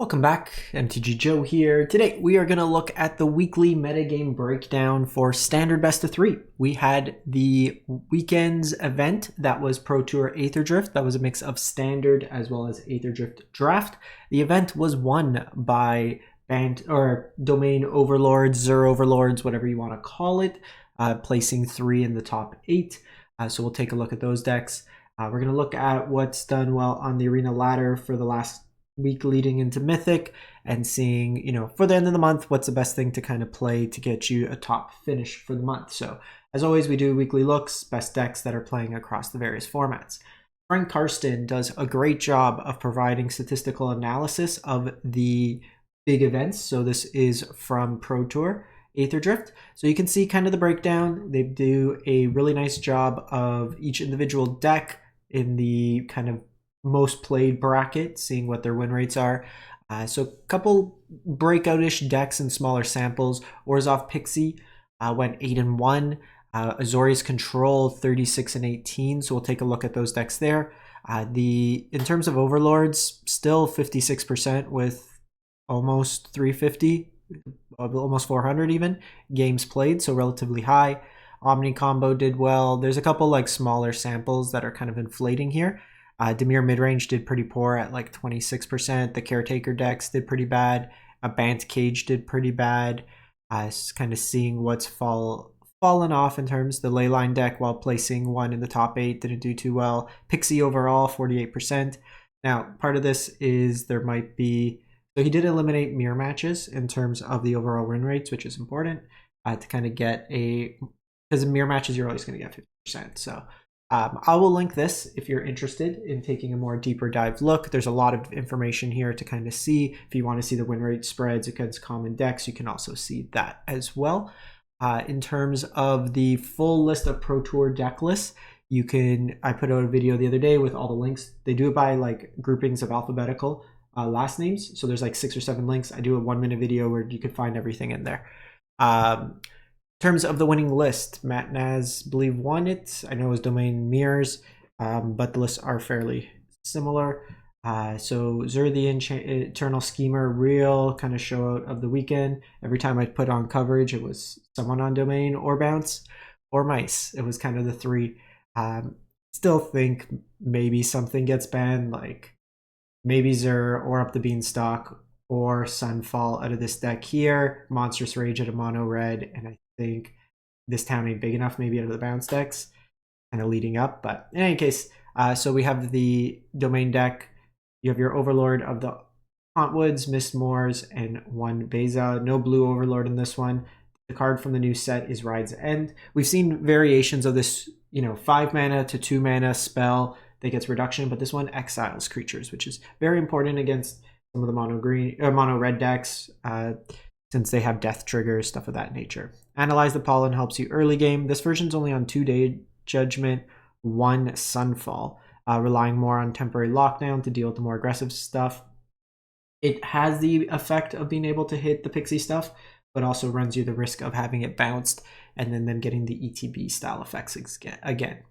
Welcome back, MTG Joe here. Today we are going to look at the weekly metagame breakdown for Standard Best of 3. We had the weekend's event that was Pro Tour Aetherdrift. That was a mix of Standard as well as Aetherdrift Draft. The event was won by Domain Overlords, Overlords, whatever you want to call it, placing 3 in the top 8. So we'll take a look at those decks. We're going to look at what's done well on the Arena ladder for the last week leading into Mythic and seeing, for the end of the month, what's the best thing to kind of play to get you a top finish for the month. So as always, we do weekly looks, best decks that are playing across the various formats. Frank Karsten does a great job of providing statistical analysis of the big events. So this is from Pro Tour Aetherdrift. So you can see kind of the breakdown. They do a really nice job of each individual deck in the kind of most played bracket, seeing what their win rates are. So a couple breakout-ish decks and smaller samples. Orzhov Pixie went 8-1. Azorius Control 36-18. So we'll take a look at those decks there. In terms of Overlords, still 56% with almost 350, almost 400 even games played, so relatively high. Omni combo did well. There's a couple like smaller samples that are kind of inflating here. Dimir midrange did pretty poor at like 26%. The Caretaker decks did pretty bad. Bant Cage did pretty bad. Kind of seeing what's fallen off in terms. The Leyline deck, while placing 1 in the top 8, didn't do too well. Pixie overall, 48%. Now, part of this is there might be... So he did eliminate mirror matches in terms of the overall win rates, which is important to kind of get a... Because in mirror matches, you're always going to get 50%. So... I will link this if you're interested in taking a more deeper dive look. There's a lot of information here to kind of see. If you want to see the win rate spreads against common decks, you can also see that as well. In terms of the full list of Pro Tour deck lists, I put out a video the other day with all the links. They do it by like groupings of alphabetical last names. So there's like 6 or 7 links. I do a 1-minute video where you can find everything in there. In terms of the winning list, Matt Naz, believe, won it. I know it was Domain Mirrors, but the lists are fairly similar. So Zur the Eternal Schemer, real kind of show out of the weekend. Every time I put on coverage, it was someone on Domain or Bounce or Mice. It was kind of the 3. Still think maybe something gets banned, like maybe Zur or Up the Beanstalk or Sunfall out of this deck here. Monstrous Rage at a mono red, and I think this town ain't big enough maybe out of the bounce decks kind of leading up. But in any case, so we have the Domain deck. You have your Overlord of the Hauntwoods, Mist Moors, and 1 Beza. No blue Overlord in this one. The card from the new set is Ride's End. We've seen variations of this, 5 mana to 2 mana spell that gets reduction, but this one exiles creatures, which is very important against some of the mono red decks, since they have death triggers, stuff of that nature. Analyze the Pollen helps you early game. This version's only on 2-day Judgment, 1 Sunfall, relying more on temporary lockdown to deal with the more aggressive stuff. It has the effect of being able to hit the Pixie stuff, but also runs you the risk of having it bounced and then them getting the ETB style effects again.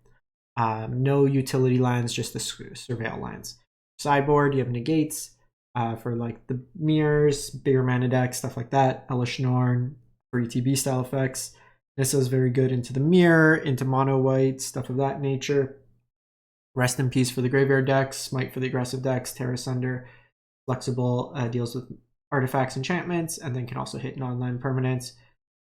No utility lands, just the Surveil lands. Sideboard, you have negates. For like the mirrors, bigger mana decks, stuff like that. Elishnorn for ETB style effects. This is very good into the mirror, into mono white, stuff of that nature. Rest in Peace for the graveyard decks, Smite for the aggressive decks, Terra Sunder, flexible, deals with artifacts, enchantments, and then can also hit non-land permanents.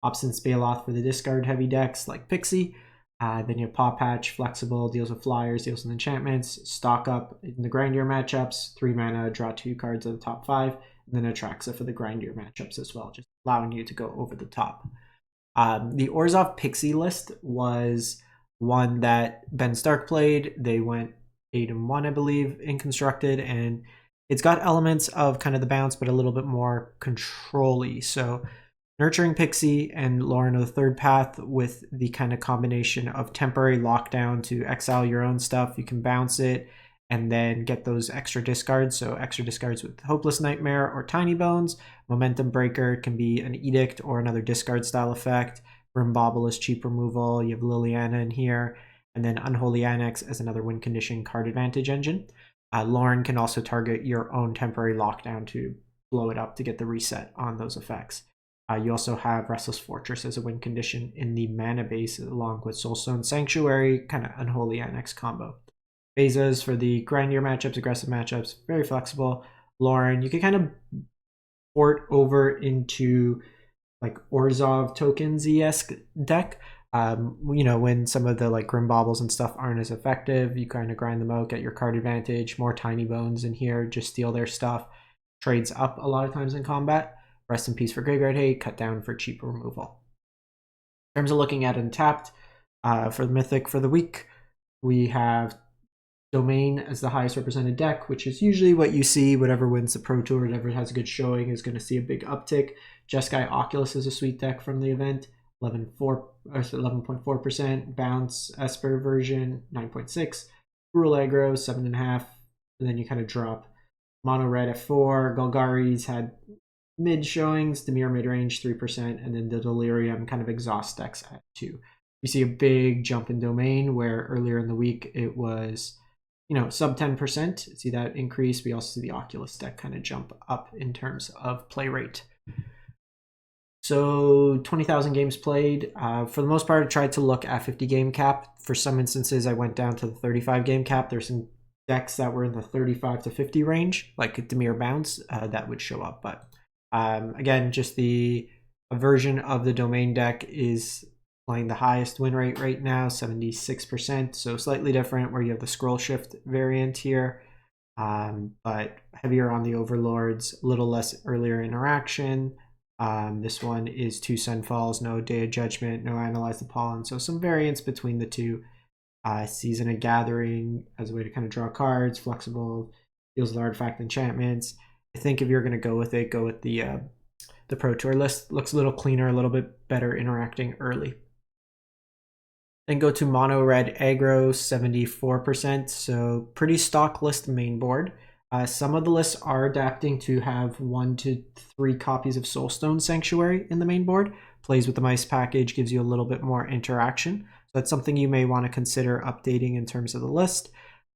Obstinate Baloth for the discard heavy decks like Pixie. Then you have Paw Patch, flexible, deals with flyers, deals with enchantments. Stock Up in the Grindier matchups, 3 mana, draw 2 cards of the top 5. And then Atraxa for the Grindier matchups as well, just allowing you to go over the top. The Orzhov Pixie list was one that Ben Stark played. They went 8-1, I believe, in Constructed, and it's got elements of kind of the bounce, but a little bit more control-y. So Nurturing Pixie and Lauren of the Third Path with the kind of combination of temporary lockdown to exile your own stuff. You can bounce it and then get those extra discards. So extra discards with Hopeless Nightmare or Tiny Bones. Momentum Breaker can be an Edict or another discard style effect. Brimbauble is cheap removal. You have Liliana in here. And then Unholy Annex as another win condition card advantage engine. Lauren can also target your own temporary lockdown to blow it up to get the reset on those effects. You also have Restless Fortress as a win condition in the mana base, along with Soulstone Sanctuary, kind of Unholy Annex combo. Phases for the grindier matchups, aggressive matchups, very flexible. Lauren, you can kind of port over into like Orzhov tokens-esque deck. You know, when some of the like Grim Baubles and stuff aren't as effective, you kind of grind them out, get your card advantage, more Tiny Bones in here, just steal their stuff. Trades up a lot of times in combat. Rest in peace for Graveyard Hate, cut down for cheap removal. In terms of looking at untapped, for the Mythic for the week, we have Domain as the highest represented deck, which is usually what you see. Whatever wins the Pro Tour, whatever has a good showing is going to see a big uptick. Jeskai Oculus is a sweet deck from the event, 11.4%. Bounce Esper version, 9.6. Gruul Aggro, 7.5. And then you kind of drop Mono Red at 4. Golgari's had mid showings, Dimir mid-range 3%, and then the Delirium kind of exhaust decks at 2. You see a big jump in Domain, where earlier in the week it was, you know, sub 10%. See that increase. We also see the Oculus deck kind of jump up in terms of play rate. So 20,000 games played. For the most part, I tried to look at 50 game cap. For some instances, I went down to the 35 game cap. There's some decks that were in the 35 to 50 range, like Dimir Bounce, that would show up. But again, just a version of the Domain deck is playing the highest win rate right now, 76%. So slightly different, where you have the scroll shift variant here, but heavier on the Overlords, a little less earlier interaction. This one is 2 Sunfalls, no Day of Judgment, no Analyze the Pollen. So some variance between the two. Season of Gathering as a way to kind of draw cards, flexible, deals with artifact enchantments. I think if you're going to go with it, go with the Pro Tour list. Looks a little cleaner, a little bit better interacting early. Then go to Mono Red Aggro, 74%. So pretty stock list main board. Some of the lists are adapting to have 1 to 3 copies of Soulstone Sanctuary in the main board. Plays with the mice package, gives you a little bit more interaction. So that's something you may want to consider updating in terms of the list.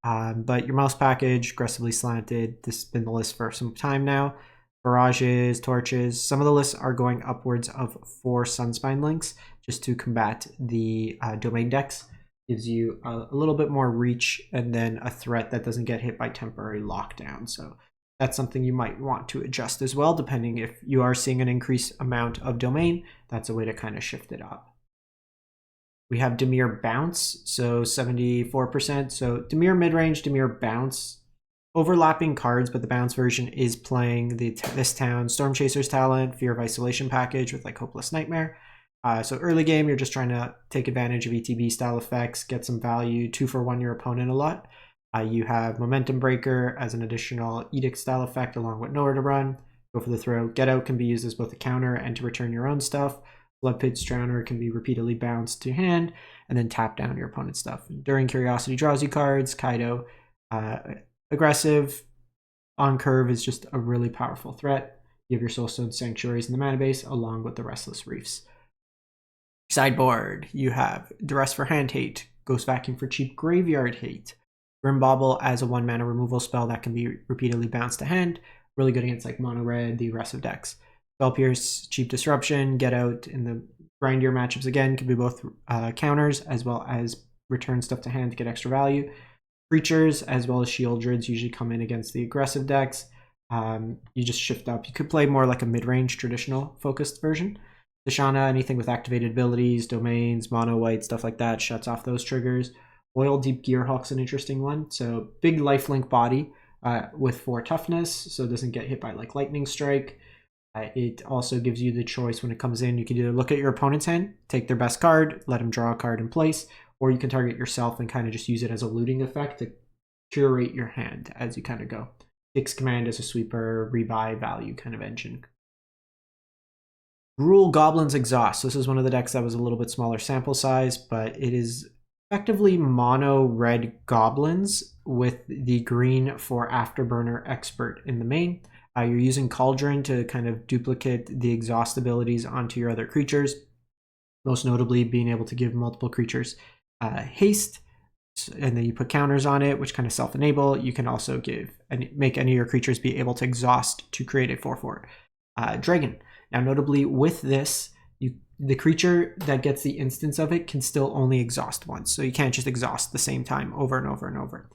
But your mouse package, aggressively slanted, this has been the list for some time now. Barrages, torches, some of the lists are going upwards of 4 Sunspine links just to combat the Domain decks. Gives you a little bit more reach and then a threat that doesn't get hit by temporary lockdown. So that's something you might want to adjust as well, depending if you are seeing an increased amount of Domain. That's a way to kind of shift it up. We have Dimir Bounce, so 74%. So Dimir midrange, Dimir Bounce, overlapping cards, but the Bounce version is playing this town Storm Chaser's Talent, Fear of Isolation package with like Hopeless Nightmare. So early game, you're just trying to take advantage of ETB style effects, get some value, 2-for-1 your opponent a lot. You have Momentum Breaker as an additional Edict style effect along with Nowhere to Run. Go for the throw. Get Out can be used as both a counter and to return your own stuff. Bloodpit's Drowner can be repeatedly bounced to hand and then tap down your opponent's stuff. Enduring Curiosity draws you cards. Kaido, aggressive. On curve is just a really powerful threat. You have your Soulstone Sanctuaries in the mana base along with the Restless Reefs. Sideboard, you have Duress for Hand Hate, Ghost Vacuum for cheap Graveyard Hate, Grim Bauble as a 1-mana removal spell that can be repeatedly bounced to hand, really good against like Mono Red, the aggressive decks. Spell Pierce, cheap Disruption, Get Out in the grindier matchups again, can be both counters as well as return stuff to hand to get extra value. Creatures as well as Shieldreds usually come in against the aggressive decks. You just shift up. You could play more like a mid-range traditional focused version. Dashana, anything with activated abilities, domains, mono white, stuff like that, shuts off those triggers. Oil Deep Gearhawk's an interesting one. So big lifelink body with 4 toughness, so it doesn't get hit by like lightning strike. It also gives you the choice when it comes in. You can either look at your opponent's hand, take their best card, let them draw a card in place, or you can target yourself and kind of just use it as a looting effect to curate your hand as you kind of go. Fix command as a sweeper, rebuy value kind of engine. Gruul Goblins Exhaust. This is one of the decks that was a little bit smaller sample size, but it is effectively mono red goblins with the green for Afterburner Expert in the main. You're using Cauldron to kind of duplicate the exhaust abilities onto your other creatures, most notably being able to give multiple creatures haste, and then you put counters on it, which kind of self-enable. You can also give and make any of your creatures be able to exhaust to create a 4/4 dragon. Now, notably with this, the creature that gets the instance of it can still only exhaust once, so you can't just exhaust the same time over and over and over.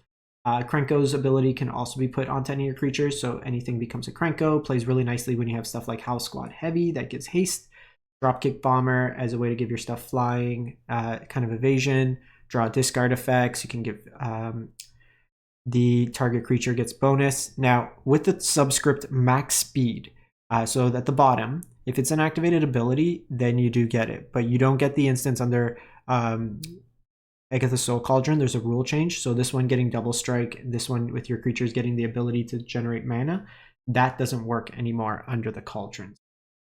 Krenko's ability can also be put onto any of your creatures, so anything becomes a Krenko. Plays really nicely when you have stuff like House Squad Heavy that gives haste. Dropkick Bomber as a way to give your stuff flying, kind of evasion. Draw discard effects. You can give the target creature gets bonus. Now, with the subscript max speed, so at the bottom, if it's an activated ability, then you do get it, but you don't get the instance under Agatha's Soul Cauldron. There's a rule change, so this one getting double strike, this one with your creatures getting the ability to generate mana, that doesn't work anymore under the Cauldrons.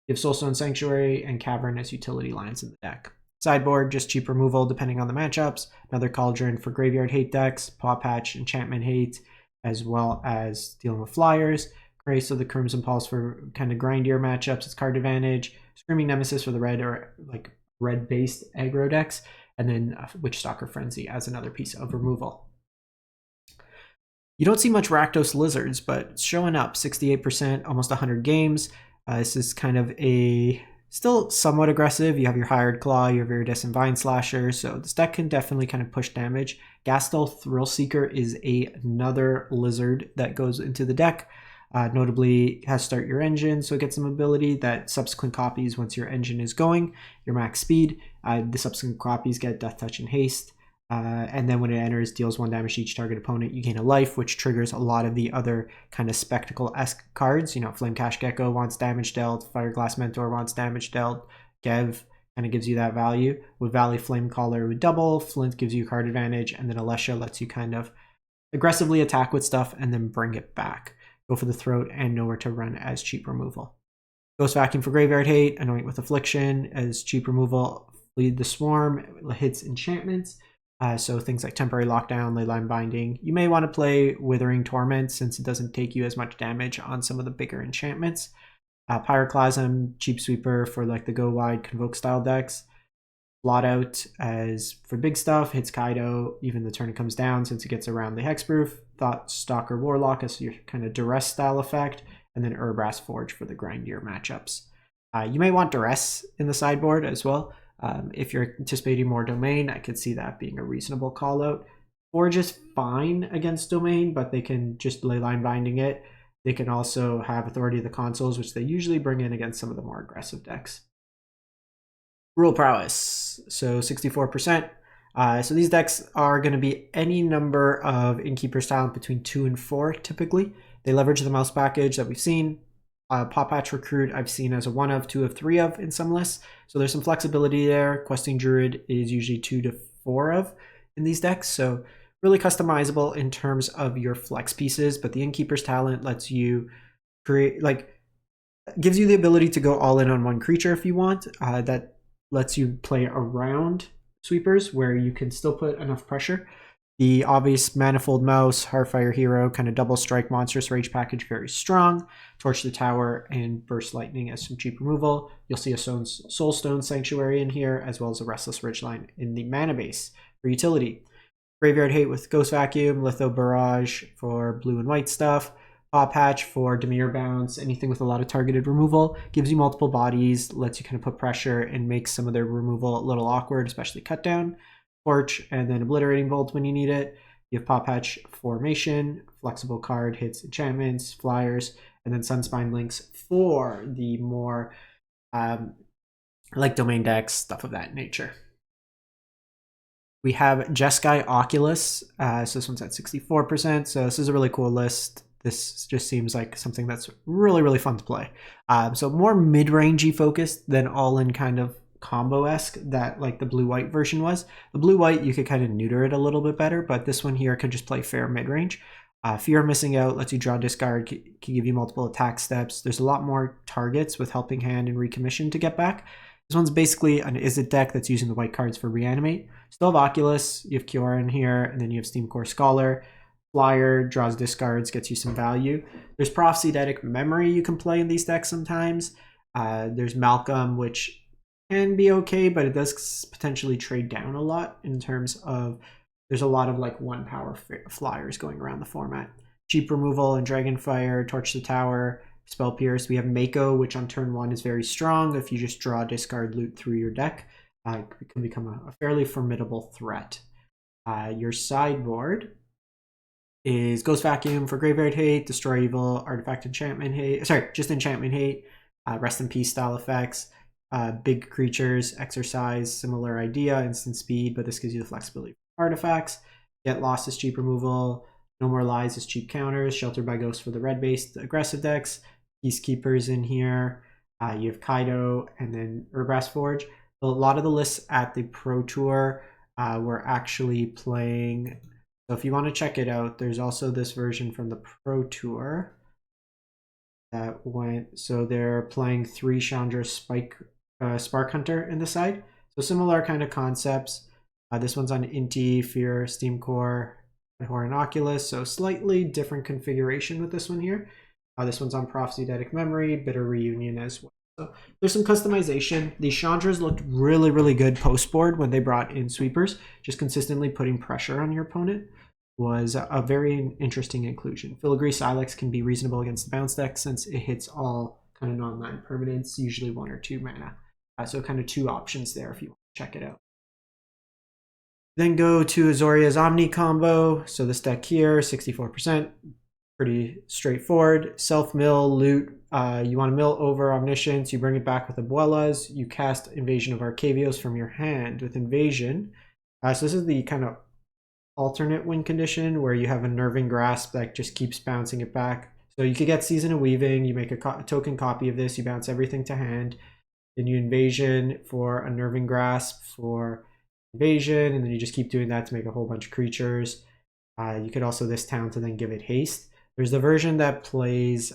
You have Soulstone Sanctuary and Cavern as utility lines in the deck. Sideboard, just cheap removal depending on the matchups. Another Cauldron for Graveyard Hate decks, Paw Patch, Enchantment Hate, as well as dealing with flyers. Grace of the Crimson Pulse for kind of grindier matchups, it's card advantage. Screaming Nemesis for the red or like red-based aggro decks. And then Witchstalker Frenzy as another piece of removal. You don't see much Rakdos Lizards, but it's showing up 68%, almost 100 games. This is kind of a still somewhat aggressive. You have your Hired Claw, your Viridescent Vine Slasher, so this deck can definitely kind of push damage. Gastel Thrillseeker is another lizard that goes into the deck. Notably has Start Your Engine, so it gets some ability that subsequent copies, once your engine is going, your max speed, the subsequent copies get Death Touch and Haste, and then when it enters, deals 1 damage to each target opponent, you gain a life, which triggers a lot of the other kind of Spectacle-esque cards. You know, Flame Cash Gecko wants damage dealt, Fireglass Mentor wants damage dealt, Gev kind of gives you that value. With Valley Flamecaller with double, Flint gives you card advantage, and then Alessia lets you kind of aggressively attack with stuff and then bring it back. Go for the Throat and Nowhere to Run as cheap removal. Ghost Vacuum for Graveyard Hate, Anoint with Affliction as cheap removal. Lead the Swarm hits enchantments, so things like Temporary Lockdown, Leyline Binding. You may want to play Withering Torment since it doesn't take you as much damage on some of the bigger enchantments. Pyroclasm, cheap sweeper for like the go wide Convoke style decks. Blot Out as for big stuff, hits Kaido even the turn it comes down since it gets around the Hexproof. Thought Stalker Warlock as your kind of Duress style effect, and then Urbrass Forge for the grindier matchups. You may want Duress in the sideboard as well. If you're anticipating more Domain, I could see that being a reasonable call out. Forge is fine against Domain, but they can just Leyline Binding it. They can also have Authority of the Consoles, which they usually bring in against some of the more aggressive decks. Rule Prowess, so 64%. So these decks are going to be any number of Innkeeper's Talent between 2 and 4 typically. They leverage the mouse package that we've seen. Paw Patch Recruit I've seen as a 1 of, 2 of, 3 of in some lists. So there's some flexibility there. Questing Druid is usually 2 to 4 of in these decks. So really customizable in terms of your flex pieces. But the Innkeeper's Talent lets you create, like, gives you the ability to go all in on one creature if you want. That lets you play around sweepers where you can still put enough pressure. The obvious Manifold Mouse, Heartfire Hero, kind of double strike Monstrous Rage package, very strong. Torch the Tower and Burst Lightning as some cheap removal. You'll see a Soulstone Sanctuary in here, as well as a Restless Ridgeline in the mana base for utility. Graveyard Hate with Ghost Vacuum, Litho Barrage for blue and white stuff. Paw Patch for Dimir Bounce, anything with a lot of targeted removal. Gives you multiple bodies, lets you kind of put pressure and makes some of their removal a little awkward, especially cut down. Torch, and then Obliterating Bolt when you need it. You have Paw Patch Formation, flexible card, hits enchantments, flyers, and then Sunspine Links for the more like Domain decks, stuff of that nature. We have Jeskai Oculus, so this one's at 64%, so this is a really cool list. This just seems like something that's really, really fun to play. So more mid-rangey focused than all-in kind of combo-esque that like the blue-white version was. The blue-white, you could kind of neuter it a little bit better, but this one here could just play fair mid-range. Fear of Missing Out lets you draw discard, can give you multiple attack steps. There's a lot more targets with Helping Hand and Recommission to get back. This one's basically an Izzet deck that's using the white cards for Reanimate. Still have Oculus, you have Kiora in here, and then you have Steamcore Scholar. Flyer, draws discards, gets you some value. There's Prophecy-Eidetic Memory you can play in these decks sometimes. There's Malcolm, which can be okay, but it does potentially trade down a lot in terms of there's a lot of like 1 power flyers going around the format. cheap removal and Dragonfire, Torch the Tower, Spell Pierce. We have Mako, which on turn 1 is very strong. If you just draw discard loot through your deck, it can become a fairly formidable threat. Your sideboard is Ghost Vacuum for Graveyard Hate, Destroy Evil, Artifact Enchantment Hate, sorry, just Enchantment Hate, Rest in Peace style effects, big creatures, Exercise, similar idea, instant speed, but this gives you the flexibility for artifacts. Get Lost is cheap removal, No More Lies is cheap counters, Sheltered by Ghosts for the red-based aggressive decks, Peacekeepers in here, you have Kaido, and then Urbrass Forge. A lot of the lists at the Pro Tour were actually playing. So if you want to check it out, there's also this version from the Pro Tour that went, so they're playing 3 Chandra Spark Hunter in the side. So similar kind of concepts. This one's on Inti, Fear, Steam Core, and Oculus. So slightly different configuration with this one here. This one's on Prophecy, Eidetic Memory, Bitter Reunion as well. So there's some customization. These Chandras looked really, really good post-board when they brought in sweepers. Just consistently putting pressure on your opponent was a very interesting inclusion. Filigree Silex can be reasonable against the bounce deck since it hits all kind of non-land permanents, usually 1 or 2 mana. So kind of 2 options there if you want to check it out. Then go to Azorius Omni combo. So this deck here, 64%. Pretty straightforward. Self-mill, loot. You want to mill over Omniscience. You bring it back with Abuelas. You cast Invasion of Arcavios from your hand with Invasion. So this is the kind of alternate win condition where you have a Nerving Grasp that just keeps bouncing it back. So you could get Season of Weaving. You make a token copy of this. You bounce everything to hand. Then you Invasion for a Nerving Grasp for Invasion. And then you just keep doing that to make a whole bunch of creatures. You could also this town to then give it haste. There's the version that plays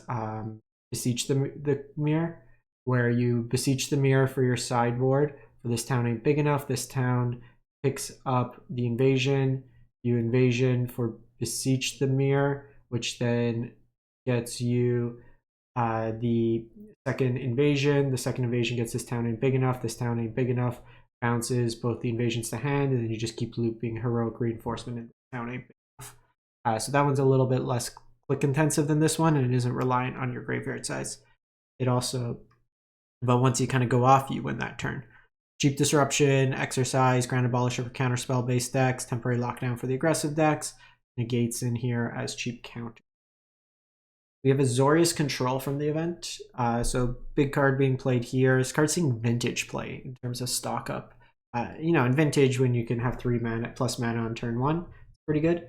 Beseech the Mirror, where you Beseech the Mirror for your sideboard. For this town ain't big enough. This town picks up the Invasion. You Invasion for Beseech the Mirror, which then gets you the second Invasion. The second Invasion gets this town ain't big enough. This town ain't big enough. Bounces both the invasions to hand, and then you just keep looping Heroic Reinforcement in the town ain't big enough. So that one's a little bit less click intensive than this one, and it isn't reliant on your graveyard size. It also, but once you kind of go off, you win that turn. Cheap Disruption, Exercise, Grand Abolisher for counterspell based decks, Temporary Lockdown for the aggressive decks, Negates in here as cheap counter. We have Azorius Control from the event. So big card being played here. This card's seeing vintage play in terms of stock up. You know, in vintage when you can have 3 mana plus mana on turn 1, it's pretty good.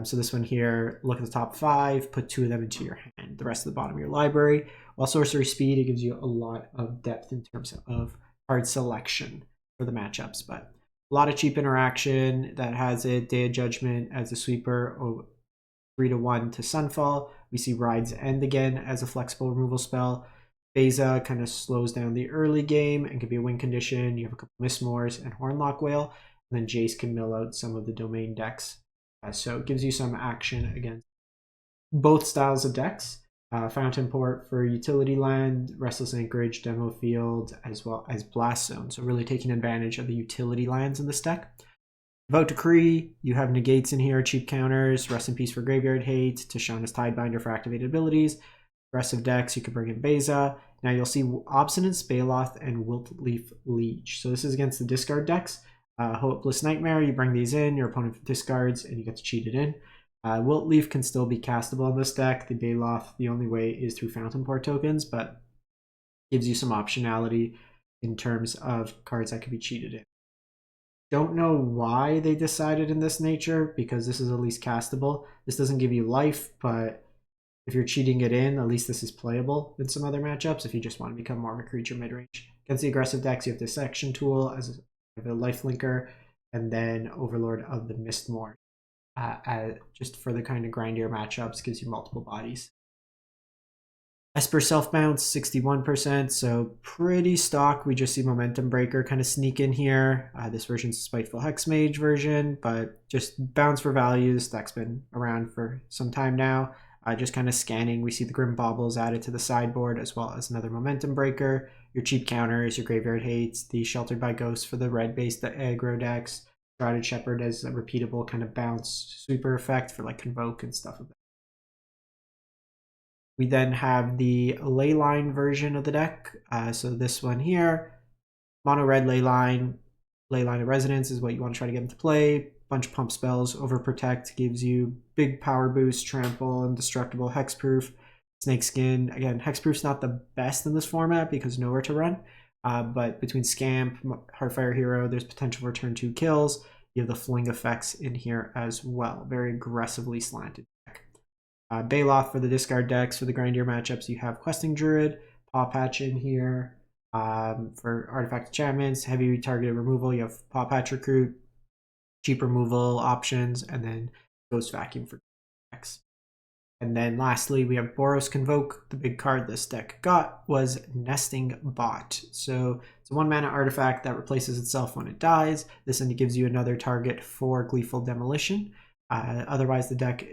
So this one here, look at the top 5, put 2 of them into your hand, the rest of the bottom of your library. While Sorcery Speed, it gives you a lot of depth in terms of card selection for the matchups, but a lot of cheap interaction that has it. Day of Judgment as a sweeper, 3-1 to Sunfall. We see Ride's End again as a flexible removal spell. Beza kind of slows down the early game and can be a win condition. You have a couple Mistmores and Hornlock Whale, and then Jace can mill out some of the domain decks. So it gives you some action against both styles of decks. Fountain Port for utility land, Restless Anchorage, Demo Field, as well as Blast Zone. So really taking advantage of the utility lands in this deck. Devout Decree, you have Negates in here, cheap counters, Rest in Peace for Graveyard Hate, Tishana's Tidebinder for activated abilities. Aggressive decks, you can bring in Beza. Now you'll see Obstinate Spaloth and Wiltleaf Leech. So this is against the discard decks. Hopeless Nightmare, you bring these in, your opponent discards, and you get to cheat it in. Wiltleaf can still be castable in this deck. The Baloth, the only way is through Fountain Port tokens, but gives you some optionality in terms of cards that can be cheated in. Don't know why they decided in this nature, because this is at least castable. This doesn't give you life, but if you're cheating it in, at least this is playable in some other matchups if you just want to become more of a creature mid-range. Against the aggressive decks, you have Dissection Tool as a life linker, and then Overlord of the Mistmore. Just for the kind of grindier matchups, gives you multiple bodies. Esper Bounce, 61%, so pretty stock. We just see Momentum Breaker kind of sneak in here. This version's a Spiteful Hexmage version, but just bounce for value. This deck's been around for some time now. Just kind of scanning, we see the Grim Baubles added to the sideboard, as well as another Momentum Breaker. Your cheap counters, your Graveyard Hates, the Sheltered by Ghosts for the red-based aggro decks. Shrouded Shepherd as a repeatable kind of bounce sweeper effect for like Convoke and stuff like that. We then have the Leyline version of the deck. So this one here, mono red Leyline, Leyline of Resonance is what you want to try to get into play. Bunch of pump spells. Overprotect gives you big power boost, trample, indestructible, hexproof. Snakeskin, again, hexproof's not the best in this format because nowhere to run. But between Scamp, Heartfire Hero, there's potential for turn 2 kills. You have the fling effects in here as well. Very aggressively slanted deck. Baloth for the discard decks. For the grindier matchups, you have Questing Druid, Paw Patch in here. For artifact enchantments, heavy targeted removal, you have Paw Patch Recruit, cheap removal options, and then Ghost Vacuum for decks. And then lastly, we have Boros Convoke. The big card this deck got was Nesting Bot. So it's a 1-mana artifact that replaces itself when it dies. This one gives you another target for Gleeful Demolition. Otherwise, the deck,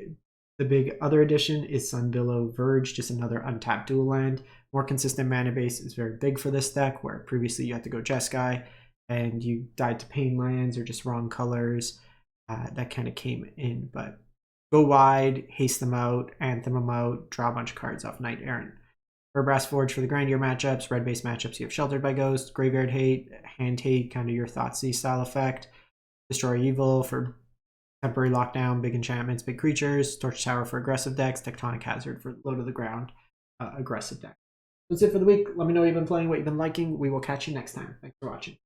the big other addition is Sunbillow Verge, just another untapped dual land. More consistent mana base is very big for this deck, where previously you had to go Jeskai and you died to Pain lands or just wrong colors. That kind of came in, but go wide, haste them out, anthem them out, draw a bunch of cards off Knight Errant. For Brass Forge for the grindier matchups, red-based matchups, you have Sheltered by Ghost, Graveyard Hate, Hand Hate, kind of your Thoughtseize style effect. Destroy Evil for temporary lockdown, big enchantments, big creatures. Torch Tower for aggressive decks, Tectonic Hazard for low to the ground, aggressive deck. That's it for the week. Let me know what you've been playing, what you've been liking. We will catch you next time. Thanks for watching.